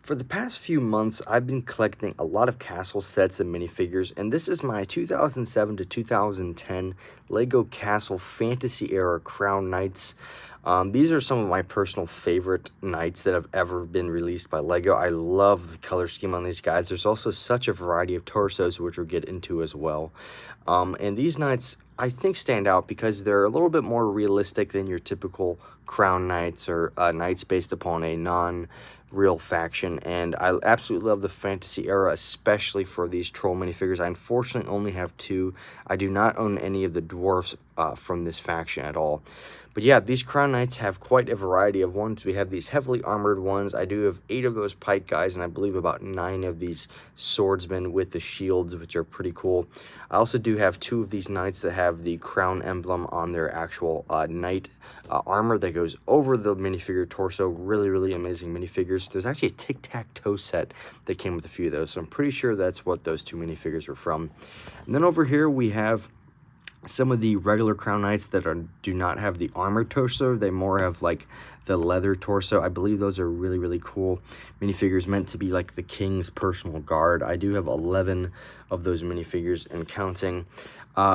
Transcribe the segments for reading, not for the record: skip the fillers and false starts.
For the past few months, I've been collecting a lot of castle sets and minifigures, and this is my 2007 to 2010 LEGO Castle Fantasy Era Crown Knights. These are some of my personal favorite knights that have ever been released by LEGO. I love the color scheme on these guys. There's also such a variety of torsos, which we'll get into as well. And these knights, I think, stand out because they're a little bit more realistic than your typical crown knights or knights based upon a non-real faction. And I absolutely love the fantasy era, especially for these troll minifigures. I unfortunately only have two. I do not own any of the dwarfs from this faction at all. But yeah, these crown knights have quite a variety of ones. We have these heavily armored ones. I do have 8 of those pike guys, and I believe about 9 of these swordsmen with the shields, which are pretty cool. I also do have 2 of these knights that have the crown emblem on their actual knight armor that goes over the minifigure torso. Really amazing minifigures. There's actually a tic-tac-toe set that came with a few of those, so I'm pretty sure that's what those 2 minifigures are from. And then over here we have some of the regular crown knights that do not have the armored torso. They more have like the leather torso. I believe those are really cool minifigures meant to be like the king's personal guard. I do have 11 of those minifigures and counting.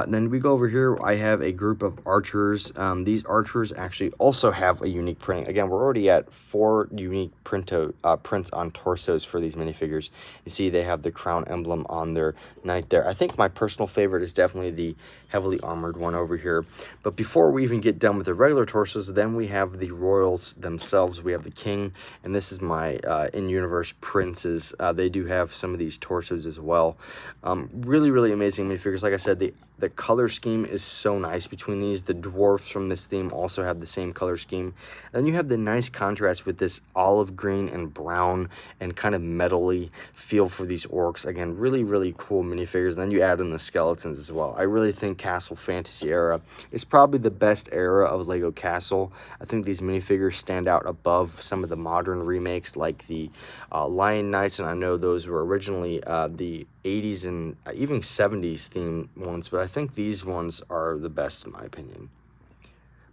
Then we go over here. I have a group of archers. These archers actually also have a unique printing. Again, we're already at 4 unique prints on torsos for these minifigures. You see they have the crown emblem on their knight there. I think my personal favorite is definitely the heavily armored one over here. But before we even get done with the regular torsos, then we have the royals themselves. We have the king, and this is my in-universe princes. They do have some of these torsos as well. Really amazing minifigures. Like I said, the color scheme is so nice between these. The dwarfs from this theme also have the same color scheme. And then you have the nice contrast with this olive green and brown and kind of metally feel for these orcs. Again, really cool minifigures. And then you add in the skeletons as well. I really think Castle Fantasy Era is probably the best era of LEGO Castle. I think these minifigures stand out above some of the modern remakes like the Lion Knights, and I know those were originally the 80s and even 70s theme ones, but I think these ones are the best in my opinion.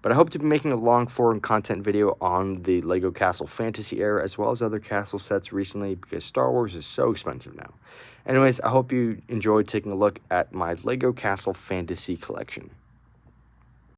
But I hope to be making a long form content video on the LEGO Castle Fantasy Era as well as other castle sets recently because Star Wars is so expensive now. Anyways, I hope you enjoyed taking a look at my LEGO Castle Fantasy collection.